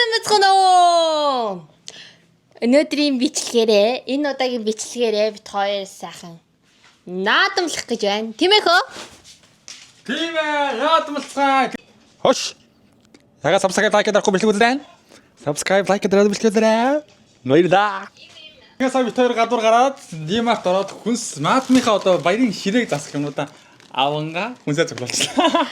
Сайн мэцхэн оо. Өнөөдрийн бичлэгээрээ энэ удаагийн бичлэгээрээ бит хоёр сайхан наадамлах гэж байна. Тийм ээ хөө? Тийм ээ, наадамлцгаа. Хош. Яга subscribe like дарахгүй бэлтгэл үзлээ. Subscribe like дараад бэлтгэл үзлээ. Ноёрда. Ясаа бит хоёр гадуур гараад Димарт ороод хүнс наадмынхаа одоо баярын ширээг засах юмудаа аванга хүнсээ цуглуулчихлаа.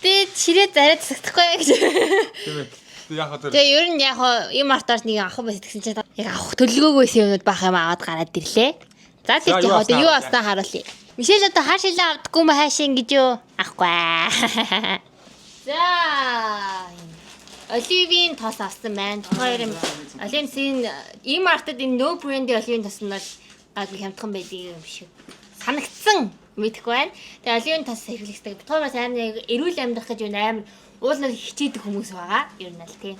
Ширээ зараад засахгүй гэж. Тийм ээ. Яг одоо Тэгээ ер нь яг ийм артаар нэг авах байсан гэсэн чинь яг авах төлөвлөгөөгүй байсан юмуд баах юм аваад гараад ирлээ. За тийм яг одоо юу аснаа харуулъя. Мишель одоо хааш шилээ авдаггүй мэ хаашин гэж юу? Ахгүй. За оливийн тос авсан байна. Хоёр юм. Оливийн ийм артад энэ no brand-ийн оливийн тос нь бол гайгүй хямдхан байдаг юм шиг санагдсан мэдэхгүй байна. Тэгээ оливийн тос хэрэглэхтэй. Битгаар сайн эрүүл амьдрах гэж амар уулнаар хичээдэг хүмүүс байгаа. Ер нь л тийм.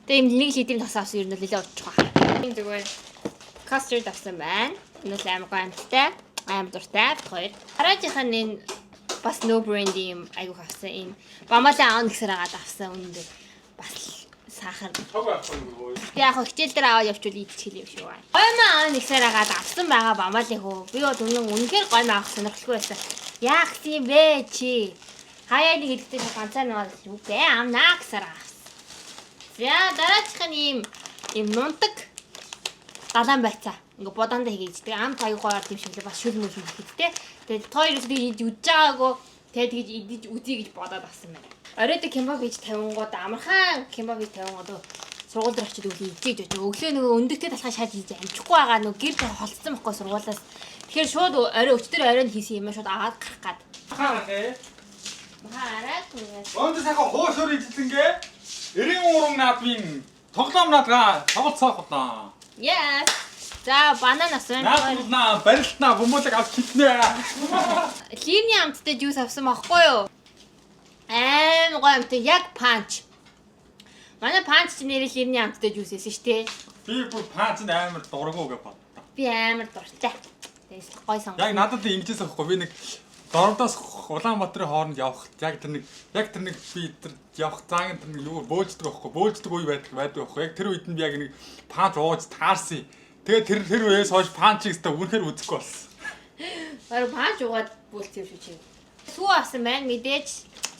Тэгээ юм нэг литрийн тос авсан ер нь нэлээд удчих байгаа. Энэ зүгээр custard авсан байна. Энэ л амар гомдтой. Амар дуртай хоёр. Хараажийнхан энэ бас no brand юм айгуу авсан энэ бамалаа аав гэсээр агаад авсан үнэндээ бас сахар. Яг хичээл дээр аваад явчвал идчихэл юм шиг байна. Гомоо аав гэсээр агаад авсан байгаа бамалын хөө. Би бол үнэхээр гомоо авах сонирхолтой байсан. Яах юм бэ чи? Хаяа нэг хэлэхдээ ганцаар нэг юу бэ? Амнаа гэсээр авсан. За дараачихын ийм нунтаг далайн байцаа. Ингээ бодондоо хийгээждэг. Ам тайгуугаар тийм шиг л бас шүл мөл хийдтэй. Тэгээд хоёр л тэгж үдж байгаагүй. Тэгээд тэгж идэж үзье гэж бодоод авсан байна. Оройд кембаб хийж 50 гоод амархан кембаб хийж 50 гоод сургууль дээр очиж өглөө идэж байж. Өглөө нөгөө өндөгтэй талхаа шаад хийж амжихгүй байгаа нөгөө гэр дээр холцсон байхгүй сургуулаас. Тэгэхээр шууд орой өчтөр оройн хийсэн юм шууд аваад гарах гад. хаагаа. Хараад түнээс. Онд сайхан хуушур идэлэнгээ. 93 наадмын тоглоом наадгаа тоглоцоох удаа. Yes. За банан авсан. Наадмаа барилтнаа бөмбөлөг авч хитнэ. Ливний амттай жуус авсан байхгүй юу? Гой амттай яг панч. Манай панч чи нэрээ ливний амттай жуус эсэн шүү дээ. Би бүр панчд амар дургуу гэж боддог. Би амар дуртай. Тэгээс гой сонгоо. Яг надад ингэжээс авахгүй би нэг Дордоос Улаанбаатарын хооронд явах яг тэр нэг би тэр явах цаагийн тэр нэг юу бөөлждөг байхгүй бөөлждөг үе байдаг байхгүй яг тэр үед нь би яг нэг панч ууж таарсан. Тэгээ тэр үеэс хойш панчийг өстө үнэхээр үзэхгүй болсон. Баруун панч уугаад бүлц юм шүү чи. Сүү авсан байна мэдээж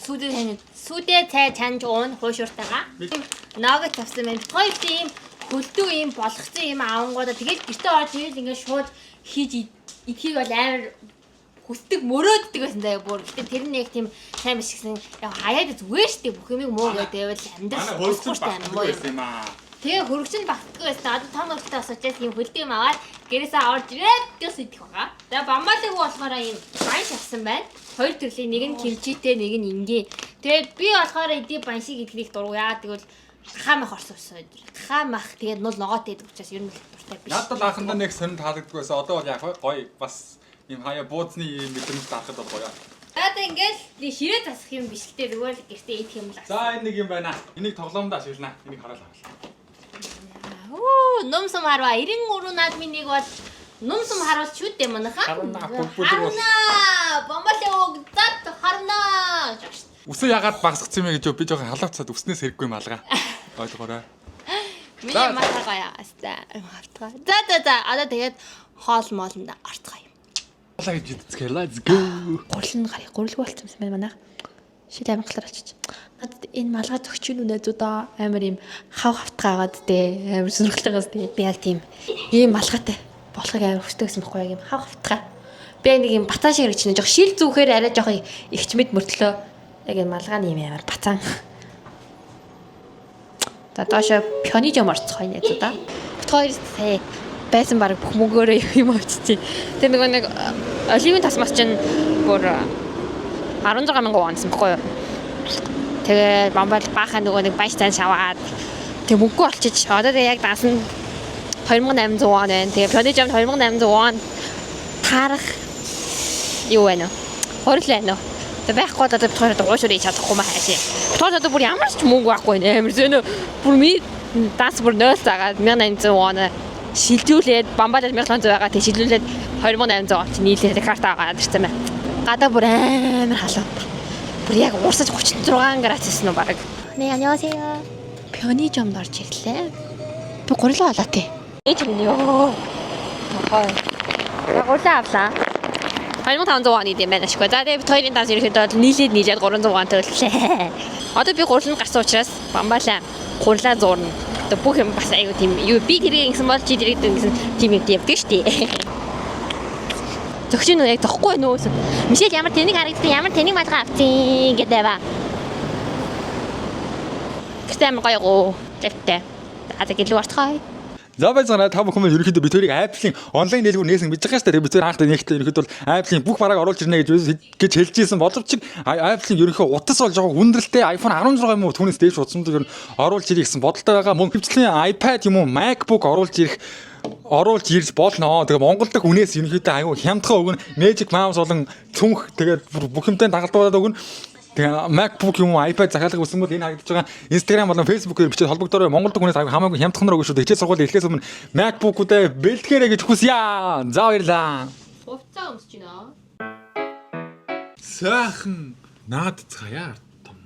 сүүдээ цай чанж уун хуушуртайгаа. Нагет авсан байна. Хоёр тийм хөлтөө юм болгоцсон юм авангуудаа тэгэл гэртээ орж ирэл ингээд шууд хийж идэхийг бол амар хүсдэг мөрөөддөг байсан заяа бүр. Гэтэ тэр нь яг тийм сайн биш гэсэн яг хаяад зүгээр штеп бүх юмыг муу гэдэг байвал амьдрал хөрсгөштэй юм аа. Тэгээ хөргөчн багтдаг байсан. Одоо том хөлтөө асуучаас юм хөлтөө юм аваад гэрээсээ орж ирээд гэс идэх байгаа. Тэгээ бамбалын хүү болохоор юм банш авсан байна. Хоёр төрлийн нэг нь кимчитэй нэг нь ингийн. Тэгээд би болохоор эдий баншиг идэхийг дургу яа тэгвэл хамах орсовсон. Хамах тэгээд нул ногоотой гэдэг учраас ер нь дуртай биш. Надад анхандаа нэг сонирн таалагддаг байсан. Одоо бол яг гоё бас юм хаяа бууцны юм мэдрэмж таахад бол гоё. Одоо ингээл ширээ засах юм биш л дээ зүгээр л гэртээ идэх юм л. За энэ нэг юм байна. Энийг тоглоомдоо ашиглана. Энийг хараалаа. Оо, нумсам харва 93 наадмын нэг бол нумсам харуулж шүү дээ манайхаа. Харна бүгд. Бомбалыг зат харна. Үсээ ягаад багсгцсан юм бэ гэж би жоохон халаацаад үснээс хэрэггүй юм алгаа. Ойлгоорой. Миний матагая аста. За. Одоо тэгээд хоол моолнд ортгоо юм. Хоолоо гэж идцгээ. Let's go. Гурилгүй болсон юм байна манайх. Шил амгалаар очиж. Надад энэ малгай зөгчийн үнэзүүдээ амар юм хав хавтгаагаад дээ. Амар сонирхолтойгоос дээ. Би яг тийм ийм малгайтай болохыг амар хүсдэг гэсэн байхгүй яг юм хав хавтгаа. Би нэг юм батан шиг хэрэгчнэ жоох шил зүүхээр арай жоох ихчмэд мөртлөө яг энэ малгайны юм амар бацаан. За доошо пионижом орцгоо нээзүүдээ. Хоёр сая байсан баг бүх мөнгөөрөө юм очиж. Тэр нэг оливийн тасмас чинь бүр 16,000 вонсон байхгүй юу. Тэгээ бамбал баахан нөгөө нэг баяж цан шаваад тэг мөнгө олчиж одоо тэг яг данс нь 2800 вон байна. Тэгээ пионижом 2800 вон таарах юу байна вэ? Хорил байна уу? Тэг байхгүй одоо битгаар уушрыг чадахгүй маа хаашаа. Битгаар одоо бүр ямар ч мөнгө байхгүй нэ. Амар зөнөө бүр ми данс бүр 0 цагаад 1800 вон шилжүүлээд бамбалал 1700 байгаа тэг шилжүүлээд 2800 вон чи нийлээд карта аваад ирсэн байна. Гадаа бүр амар халуун. Бүр яг уурсаж 36 градус гэсэн үү баг. 네, 안녕하세요. 편의점도 орж ирлээ. Би гурлаа авлаа тий. Ээж минь ёо. Гурлаа авлаа. 2500 won идэм байна шүү. За тэгээд хоёрын данс ирэхэд нийлээд 300 won төлөлээ. Одоо би гурланд гарсан учраас бамбалаа гурлаа зуурна. Одоо бүх юм бас аюу тийм юу би тэрийг ингэсэн бол чи тэрийг ингэсэн тийм юм явдаг шүү дээ. Зөвхөн яг тахгүй нөөс. Мишель ямар тэнийг харагдсан ямар тэнийг малгай авцیں гэдэг ба. Гэтэл гоё дэвтэ. Одоо гэлүү орцгой. За баярлалаа та бүхэн ерөөхдөө бид хоёрыг Apple-ийн онлайн дэлгүүр нээсэн гэж байгаа шүү дээ. Бид хоёр анх нэгтэй ерөөхдөө бол Apple-ийн бүх барааг оруулж ирнэ гэж хэлж ийсэн боловч Apple-ийн ерөөхдөө утас болж байгаа хүндрэлтэй iPhone 16 юм уу түүнээс дээш утастай оруулж ирэх гэсэн бодолтой байгаа. Мөн хөвцлийн iPad юм уу MacBook оруулж ирж болно. Тэгээ Монгол дахь үнээс ерөөхдөө аюу хямдхан өгнө. Magic Mouse болон цүнх тэгээд бүх юмтай дагалдуулаад өгнө. Тэгээ MacBook юм уу iPad захиалга өсөн бол энэ харагдаж байгаа Instagram болон Facebook-ээр бичиж холбогдорой. Монгол хүнээс хамаагүй хямдханаар өгөх шүү. Хичээл сургууль эхлээс өмнө MacBook-уудаа бэлтгээрэй гэж хүсье. За баярлаа. Хувцас өмсөж байна. Сайхан наад цаяа том.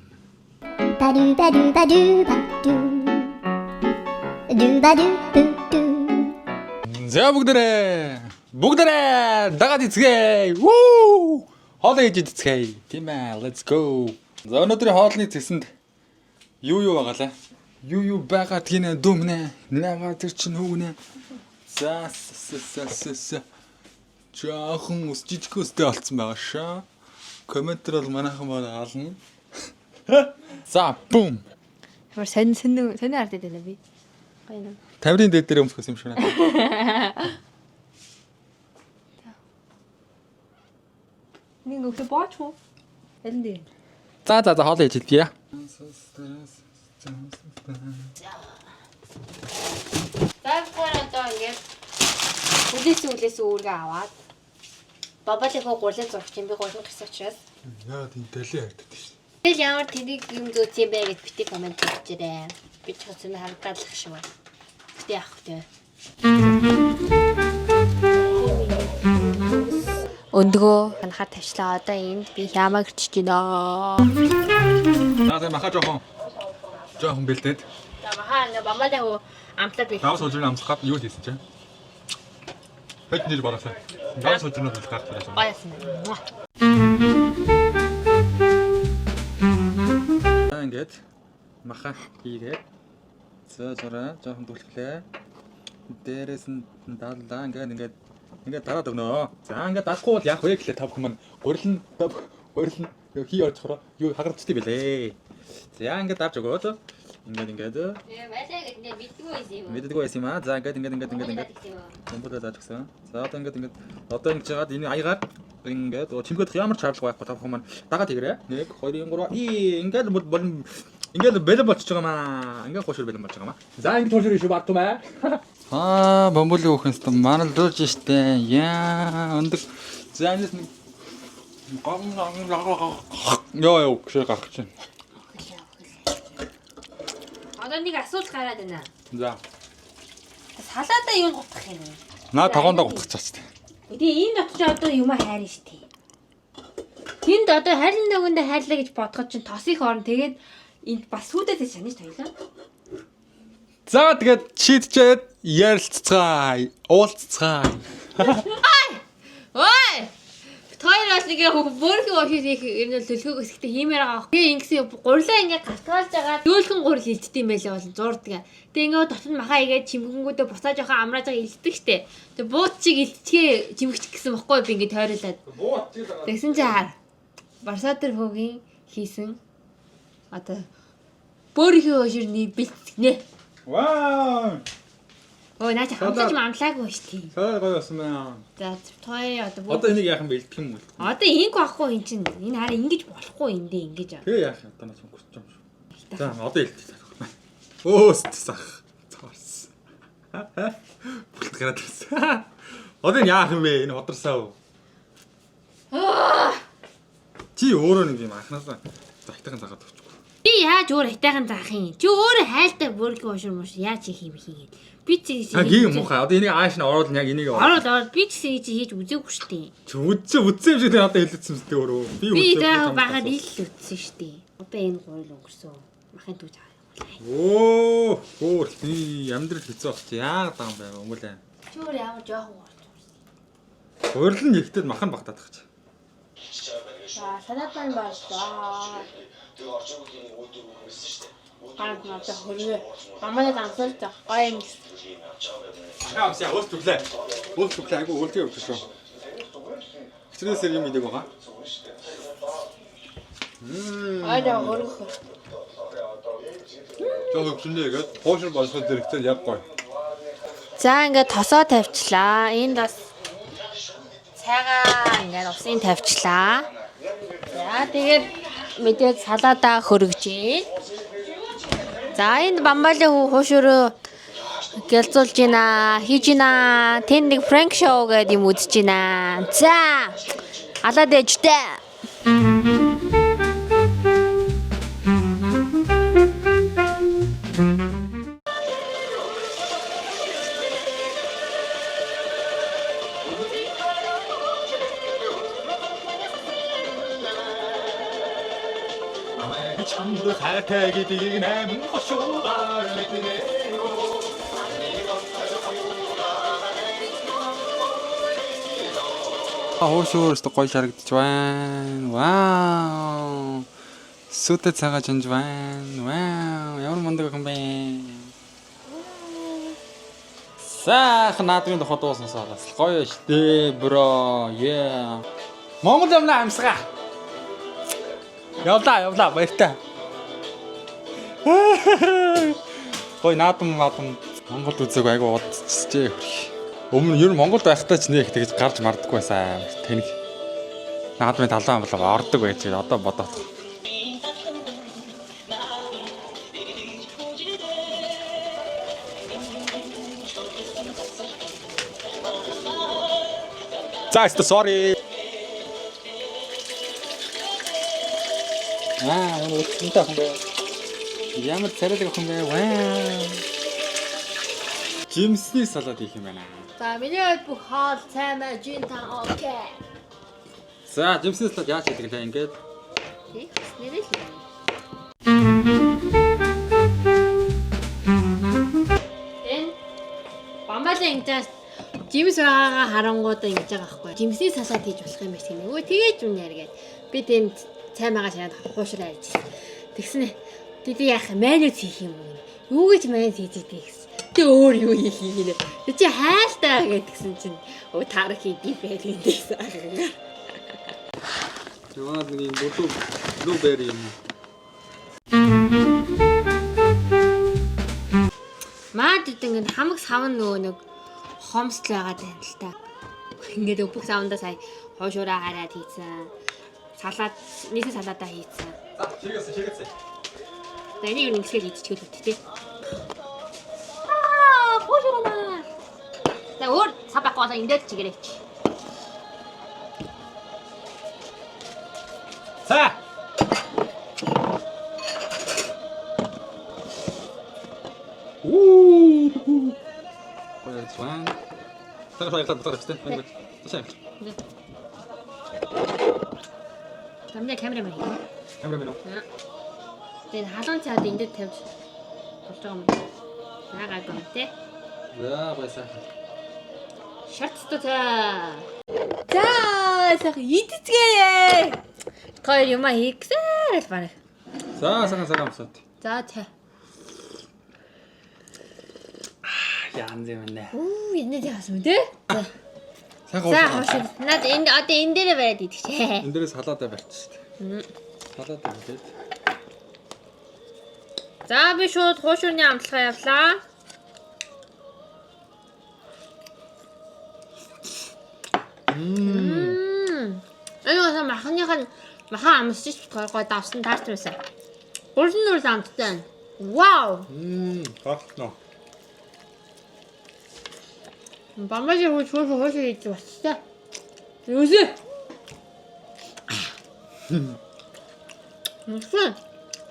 За бүгдээрээ дагаад эцгээ. Вуу! Хоол ээж эцгээ. Тийм ээ, let's go. За өнөөдрийн хоолны цэсэнд юу байгаа лээ? Юу байгаа тийм дүмнэ. Нага тэр чин хүүгнэ. За. Жаахан ус жижигхөөстэй олцсон байгаа шаа. Комментэр бол манайхан бол хаална. За, бум. Ямар сонь ардаад байна би. Гоё нэ. 50-ын дээд дээр өмсгөөс юм шиг байна. Нэг өглөө бооч уу? Ялан дээ. За хоол ээж хэлбье. Одоо ингээд үлээс үүргээ аваад бабалийнхоо гурлын зурагч юм би гурлын гарсан учраас Яа тийм дэлээ харагддаг шүү. Тэгэл ямар тэнийг юм зөөц юм бэ гэж бити комент хийжээрэй. Би ч хэцүү харагдаад л шиг байна. Гэтэ яах вэ? Өндгөө анхаар тавьчлаа. Одоо энд би ямаа гэрчиж гинэ. За маха жоохон бэлдээд. За маха ингээ бамбалаа хөө амтлаад би. Давс суулжны амсгах юу хийсэн чинь? Хэд нэр барахсан. Давс суулжны амсгах гэсэн. Баясан. Ингээд маха хийгээд зөөрөө жоохон түлхлээ. Дээрээс нь дааллаа ингээд дараад өгнө. За ингээд даахгүй бол яах вэ гэхлээр та бүхэн маань гурилн хий орчихороо юу хагарцтай байлээ. За ингээд давж өгөөд ингээд Байлаа гэдэг нь мэддэггүй байсан юм аа. За ингээд бомбодоо зааж өгсөн. За одоо ингээд жагаад энэ аягаар ингээд чимгээд ямар чарлага байхгүй та бүхэн маань дагаад тэгэрээ. 1 2 3 ингээд бэлэн болчихж байгаа маа. Ингээд хуушур бэлэн болж байгаа маа. За ингээд хуушур шүү бартумаа. Бомболын өөхөнс том манал дуулж штэ. Яа өндөр. За энэс нэг ёо гшээ гарах чинь. Одоо нэг асуулт гараад байна. За. Салаада юу гутах юм бэ? Наа тагоондоо гутгацаач тээ. Тэгээ энэ дотор одоо юм хайрна штэ. Тэнд одоо хайрлан нөгөөндөө хайрлаа гэж бодоход чинь тос их орно. Тэгээд энд бас сүйдээс шанаж тойлоо. За тэгээд шийдчихэд ярилццгаая. Уулзцгаая. Ой! Хоёр бас нэг бүрхи уушиж их ер нь төлхөөс ихтэй хиймээр байгаа. Тэгээ ингэсэн гурлаа ингээ галтгаалж байгаа. Дөөлхөн гурил илтдэг юм байлаа бол зуурдаг. Тэгээ ингээ дотор нь махаа игээд чимгэнгүүдээ буцааж явахаа амрааж байгаа илтдэг штэ. Тэгээ бууц чиг илтчихээ чимгч гэсэн бохгүй би ингээ тойруулаад. Тэгсэн чи хаа. Барсаатэр хөгийн хийсэн. Одоо бүрхи ууширны бэлтгэнэ. Вау! Ой наач хамтаж амлаагүй штий. Сая гоё болсон байна. За той одоо Одоо энийг яах юм бэ? Илтгэх юм уу? Одоо инг байхгүй эн чинь энэ хараа ингэж болохгүй эндээ ингэж. Тэгээ яах юм? Одоо нас өнгөрч юм шүү. За одоо илтгэх. Өөст сах. Цаарс. Бүлт гараад ирсэн. Одоо яах юм бэ? Энэ ходрсаа. Чи өөрөө нэг юм анханасаа захтайхан загаад өгч. Би яаж өөр хайтайхан заах юм? Чи өөрөө хайлтай бүрхи уушир мууш яаж хийх юм хийгээд. Би ч А гин муухай. Одоо энийг ааш нь оруулна яг энийг ороод би ч хийж үзээгүй штий. Чи үзсэн юм шиг надад хэлсэн мэт өөрөө. Би тэгээ байгаад ил үтсэн штий. Одоо энэ гурил өнгөрсөн. Махын түүж байгаа. Оо, хөөр амьдрал хэцүү багч яагаад байгаа юм бэ? Өнгөлөө. Чи өөр ямар жоохон гоо. Хурил нь ихтэй махан багтаад байгаа ч. За санаад байна байна. Ганц надад хөрвөө. Мамаа дансалж гоё юм. Ахаас яа өөс төглөө. Өөс төглөө айгу өлтөө явчих шүү. Хичнээн юм идэг байгаа. Айда хөрвөө. Жоо хөвчнээгээд хоошир болсоо дэрэгтэй яг гоё. За ингээд тосоо тавьчлаа. Энд бас цайгаа ингээд усын тавьчлаа. За тэгээд мэдээд салаадаа хөргөж ийн. За энд бамбалын хуушуруу гэлзуулж байна. Хийж байна. Тэнд нэг пранк шоу гэдэг юм үзэж байна. За алаад ээжтэй. 참도 살태기 디네 무쇼가를 드네요. Хоошуурс гоё шарагдчих байна. Вау. Сүтэ цагаан жанж байна. Вау. Ямар мундаг юм бэ? Сайхан наадмын тухайд дууснаасаа гоё штэ бро. Yeah. Монгол юмнаа амсгаа. Явлаа баяртай. Гой наадам Монголд үзег айгу удчихжээ. Өмнө ер нь Монголд байхдаа ч нэг тэгж гарч мардаггүй байсан. Тэнэг наадмын талаан болоо ордог байж одоо бодоод. За sorry. Ямар утгатай хүн бэ? Ямар царайдаг хүн бэ? Вау. Жимсний салаад хийх юм байна. За миний хувьд бүх хоол цай маа жин та окей. За жимсний салаад яаж хийдэг вэ ингээд? Тий, нэрэл. Энэ бамбалын ингэж жимс байгаагаа харангуудаа ингэж байгаа байхгүй. Жимсний салаад хийж болох юм шиг нэг. Өө тэгээж үнэ яригээд. Би тэнд цай магаа шанаад хуушраа ярьж. Тэгснэ. Тэд яах майонез хийх юм уу? Юу гэж майонез хийж идэг гэсэн. Тэ өөр юу хийх юм бэ? Тэ чи хайлтаа гэдгсэн чинь өө таарах хийдий байл гэдээсэн. Яваад нэг блубери юм. Маад гэдэг хамаг савн нөгөө нэг хомсл байгаад байна л та. Ингээд өбөх савндаа сая хуушураа хараад хийцэн. Салаад нийт салаадаа хийцэн. За шигээсэ. За энийг ингэсгээл идчихвэл үттэй. Хуушураа. За өөр сабакваа эндэл чигээрээч. За. Баярлалаа. Камeraмен хийх. Камерамен уу? Тэгээд халуун цаад эндээ тавьж болж байгаа юм байна. Яагаад юм те? За баясаа. Шарттай цаа. За сайхан идцгээе. Хоёр юм хийгсээр л байна. За саган амсаад. За цаа. Яан юм нэ. Үу энэ яасан юм те? За. Сайхан хоош. Наад энэ одоо энэ дээрээ бариад идчихэ. энэ дээрээ салаадаа барьчих шүү дээ. Салаадаа хийгээд. За би шууд хуушурны амтлагаа явлаа. Энэ махан амсчих гой давсан таарч байсан. Гурван нүрэл амттай. Вау! Гахно. Бамбалын хууш хийж бастай. Юусэ? Мөсөн.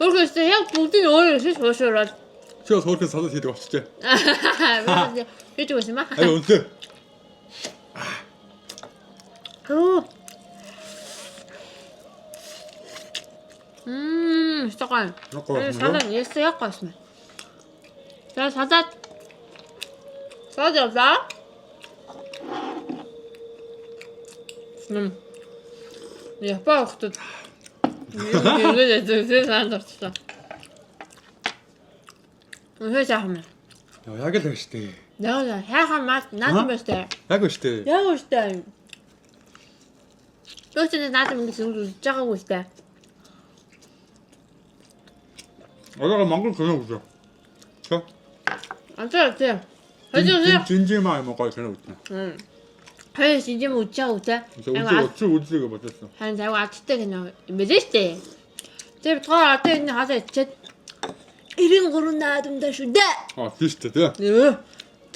Өөрөөсөө яг бүгдийн өөрөө шиш хуушураад. Чи бас хөөрхөн салаад хийдэг болчихжээ. Хийж өгсөн юм аа. Ай өнлөө. Оо. Что такое? Такое, Салат есть якой смэ. За салат. Салат явлаа. Япаа хөхтөд. Юу сандарчлаа. Үнэ жаахан. Яг л байна штэ. Яа, хайхаа маад наадам байстай. Яг байна штэ. Яг үстэй. Төөсөө наадам ингэж үзэж байгаагүй үстэй. Одоо Монгол кино үзээ. Тэ? Антай. Хөөе. Жинжимаа юм гоё кино үзнэ. Хөөе, шинжим үзэж байгаа үстэй. Үзлээ бодсон. Харин заваа адтай кино юм байлээ штэ. Тэр тоо одоо энэ хасаа ичээд 93 наадамдаа шүү дээ. Тийм штэ тий.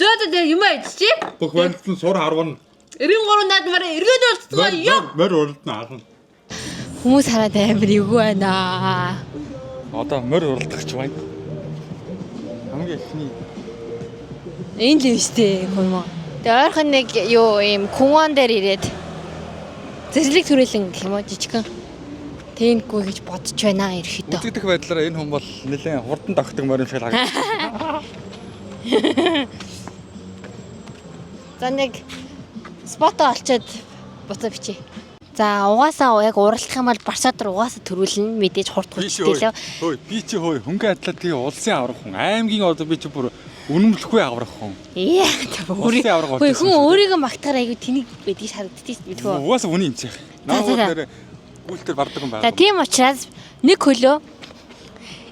Зөөдөө юм иччих. Бүх байлцсан сур харван. 93 наадмаараа эргээд болцгоо ёо. Мөр уралдана харна. Хүмүүс хараад амар эвгүй байна. Одоо мөр уралдагч байна. Хамгийн ихний Энэ л үстэй хөрмөө. Тэгээ ойрхон нэг юу ийм куван дээр ирээд зэрлэг түрээлэн гэх юм уу жижигхан тэнгүй гэж бодож байна ерөөхдөө. үзэгдэх байдлаараа энэ хүн бол нэлээд хурдан тогтдог морин шиг харагдана. За нэг спото олчоод буцаа бичээ. За угаасаа яг уралдах юм бол Барсадор угаасаа төрүүлнэ мэдээж хурд хурдтэй. Хөөе би чи хөөе хөнгөн атлаа тэгээ улсын аврах хүн аймгийн одоо би чи бүр үнэмлэхгүй аврах хүн. Улсын аврах бол хүн өөрийгөө магтахаар айгүй тэнийг байдгийг харагддгийг мэдгүй. Угаасаа үний юм чих. Наа үүлтэр бардаг юм байна. За тийм учраас нэг хөлөө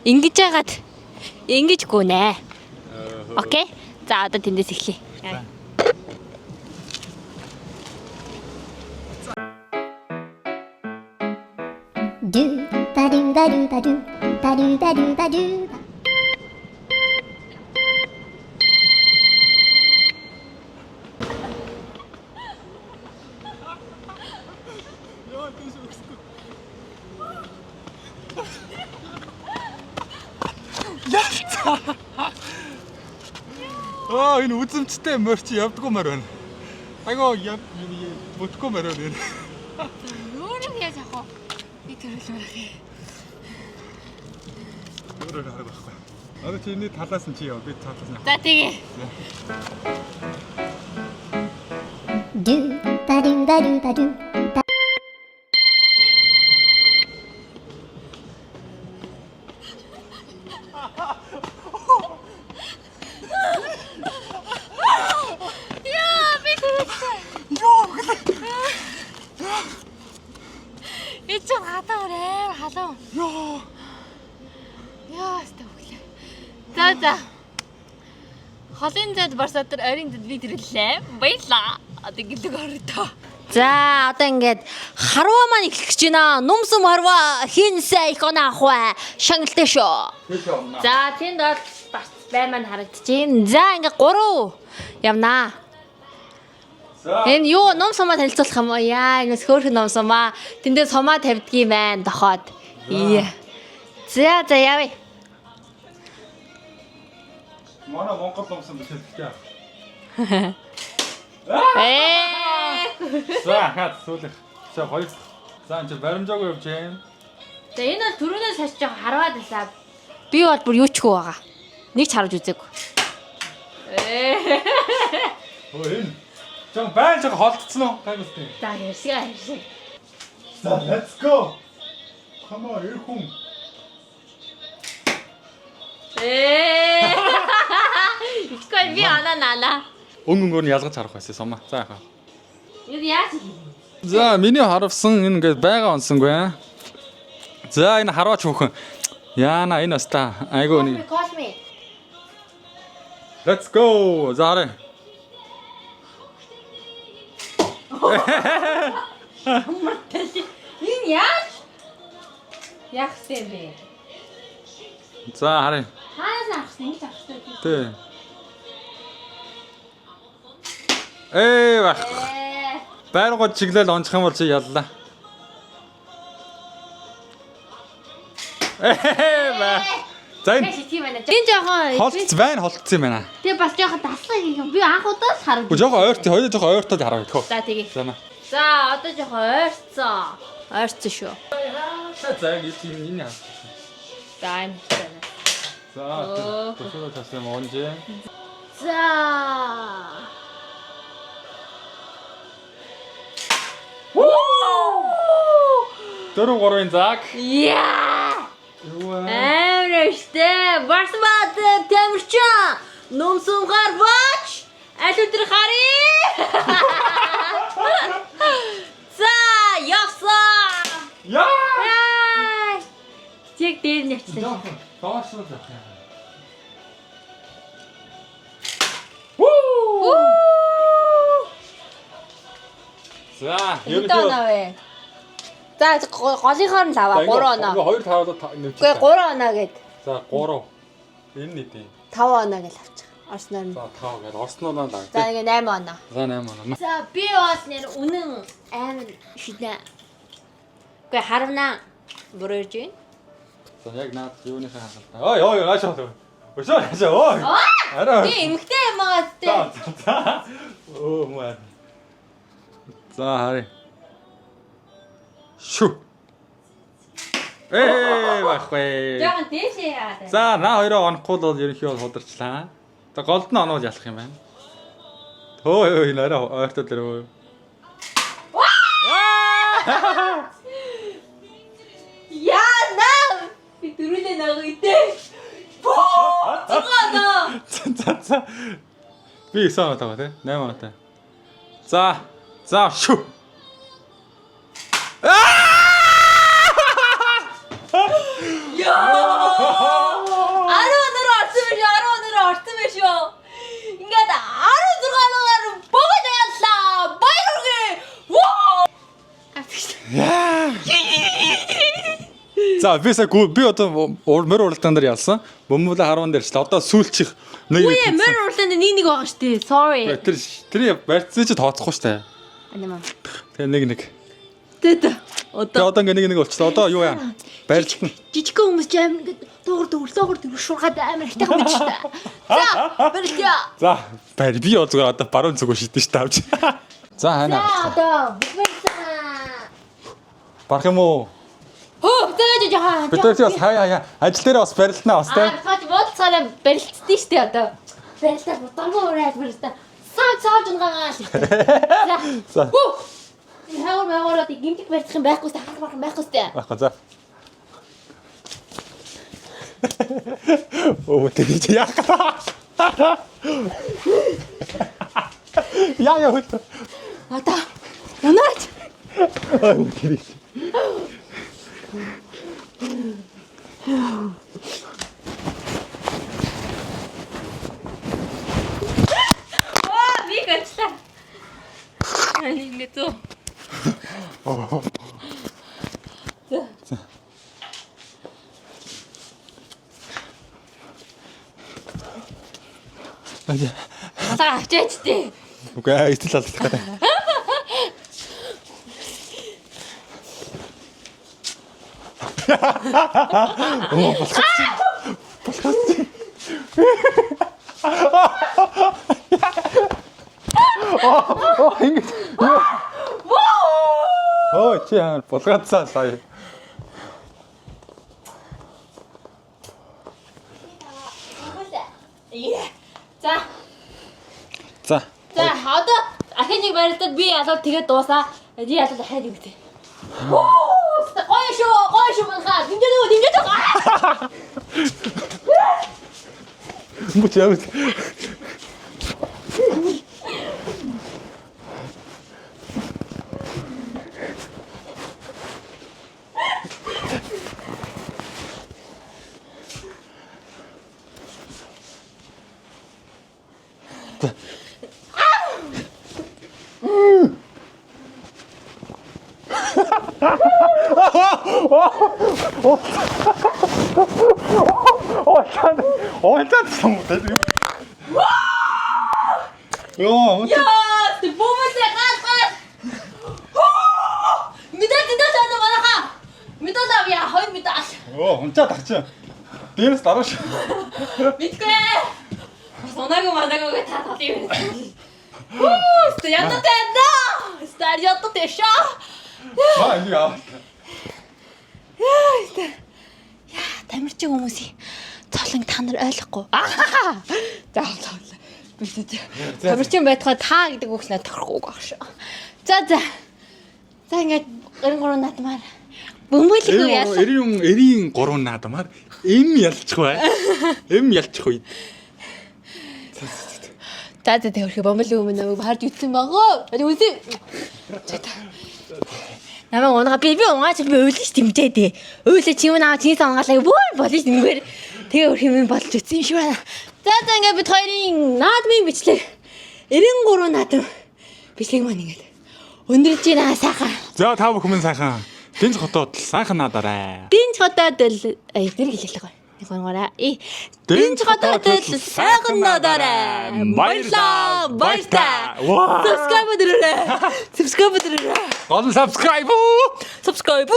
ингэж яагаад ингэж гүнэ. Окей. За одоо тэндээс эхлэе. Do ba do ba do ba do ba do ba do ba do. Энэ үзэмжтэй морч явдггүй мөр байна. Айгоо бүтггүй мөр байна. Өөрөө яаж яах вэ? Би төрөлмөр. Өөрөө харах байхгүй. Одоо чиний талаас нь чи яв, би талаас нь. За тэгээ. Do ba do ba do ba do. Эцэг хатаа халуун. Яа, стаглаа. За. Холын зэд Барсадор оройн зэд би тэрлээ. Баярлаа. Одоо гэлэг ордоо. За, одоо ингээд харваа маань эхлэх гэж байна. Нумсум харваа хинсэ их оноо ах вэ? Шангалтай шүү. За, тэнд бол бас бай маань харагдчихээн. За, ингээд 3 явнаа. Энэ юу ном сумаа танилцуулах юм уу? Яа, энэс хөөрхөн ном сумаа. Тэндээ сумаа тавьдгийм байна дохоод. За явъя. Манай Монгол ном сум биш үү? За хаад сүүлэх. За хоёр. За энэ баримжаагүй явж байна. За энэ бол түрүүнээс хаш жоо харваад байлаа. Би бол бүр юу ч хөө байгаа. Нэг ч харж үзээгүй. Энэ Жон байна жоо холдсон уу? Гайвстай. За ярьсгаа. За let's go. Come on, ир хүн. Искал би анаа. Өнгөнгөөр нь ялгаж харах байсан сумаа. За яхаа. Юу яаж? За миний харавсан энэ ингээд байгаа онсонгүй аа. За энэ хараач хөхөн. Яана энэ оста. Айгуу нэг. Let's go. Зарэ. Энэ яаж? Яг сэмбэ. За харъя. Хаанаас авсан ингэж авсан. Тэ. Бах. Байргууд чиглэл онцох юм бол чи яллаа. Бах. За энэ жоохон холцсон юм байна. Тэгээ бас жоохон даслаг юм. Би анх удаас харагдав. Жоохон ойрт, хоёул жоохон ойртоод хараа гэх. За тэгээ. За наа. За одоо жоохон ойрцсон. Ойрцсон шүү. За яг энэ яа. За энэ. За төсөөлө тассан монжээ. За. Дөрөв гурвын заг. Яа! Юу вэ? Амарштай. Барсбат Тамирчин. Номсонгаар бач. Аль өдөр харъя. За, явсан. Яа! Чиг дээр нь явчихсан. Доошлоо зах. За, ерөнхийдөө за голынхоор нь лава 3 оноо. 2 5 нэмчих. Үгүй 3 оноо гээд. За 3. Энэ нийт юм. 5 оноо гэж авчих. Орсноор нь. За 5 гээд орсноо даа. За ингээ 8 оноо. За 8 оноо. За би бас нэр үнэн амар шидэ. Үгүй харавна. Бүрэж байна. За яг наад юуныхаа хангалттай. Ой наашаа. Өшөө наашаа. Ой. Араа. Би эмхтэй юм аа тээ. За. Оо маа. За харъя. Шү. Бахвэ. Яагаад дээшээ яагаад. За наа хоёроо онохгүй бол ерөнхийдөө хударчлаа. За голд нь оноод ялах юм байна. Хөөе нэрэ ойртол дөрөв. Яа наа. Би дөрүлээ нагыйтэй. Цогоно. За. Би 9 оноо таа тий. 8 оноотой. За шү. Орсон байх шүү. Ингээд 16-аар богод яллаа. Баяргай. За би одоо мөр уралдаан дээр ялсан. Бөмбөлө 10 дээр ч одоо сүүлчих нэг Үгүй ээ, мөр уралдаанд нэг байгаа штэ. Sorry. Тэр барьцсан чи тооцохгүй штэ. Анаа. Тэгээ нэг. Тэт. Одоо ингээ нэг болчихлоо. Одоо юу яа? Барьж жижиг хүмүүс ч аим ингээд доогор шургаад амар ихтэй хүмүүс штэ. За, барья. За, барь би зүгээр одоо баруун зүгөө шидэж штэ авч. За хана. За, одоо бүхэлсэн. Барах юм уу? Хөө, тэгээд яа. Бид тэр бас хаяа ажил дээр бас барилдана бас тэ. Хаач бодцаараа барилдтий штэ одоо. Барилдаа бодгоо ураад барилдаа. Сааж унгагаа штэ. За. Энэ хаагаараа гимтик барьчих юм байхгүй штэ, хахах юм байхгүй штэ. Баггүй за. Оо тэгэж яах вэ? Яа хөл. Одоо унаач. Аа тэгэж. Би гацлаа. Нэг тоо. Масаа авчаач тээ. Үгүй эцэл алдах гэдэг. Оо болохгүй. Оо ингэ. Оо чи яа булгаацаа сая. За. За одоо ахын нэг барилдад би ялаад тэгээд дуусаа. Би ялаад ахаад юм тий. Гоё шүү манхаа. Дэмжээ байгаа. Мөч яа. Олдаад самтай. Ёо, Яа, ты бомбээ гал. Мэдээ тань манайха. Мэдээ авъя, хоёр мэдээ. Оо, унцаад тагч. Дээрээс дарааш. Мэдгүй. Сонаагүй манаагүй та толын юм. Оо, яна тань. Стар яддаг тийш. Маа энийг аваа. Тамирчин хүмүүсийн цолон та нар ойлгохгүй. Заавал. Биш үү. Тамирчин байтугай та гэдэг үг нэ тохирохгүй багш. За. За ингээд 93 наадмаар бөмбөлөг үү яасан. 93 наадмаар эм ялчих бай. Эм ялчих үед. За тэрхүү бөмбөлөг өмнө намайг харж үтсэн байгаа. Үгүй. Намайг унгаа би унгаач би уйлж тэмцээ дээ. Уйлж чи юу наа чиний унгаалаа бүр болж нэмгээр тэгээ өөр юм болж үтсэн юм шиг байна. За ингээд бид хоёрын наадмын бичлэг 93 наадам бичлэг маань ингээд өндөрлж байна сайхан. За та бүхэн сайхан. Дэнж хотод сайхан наадаарай. Дэнж хотод л тэр хэлэлэг гоё. Нэг гонгораа. Дэнж хотод л сайхан наадаарай. Баярлаа. Subscribe. Гол subscribe. Subscribe.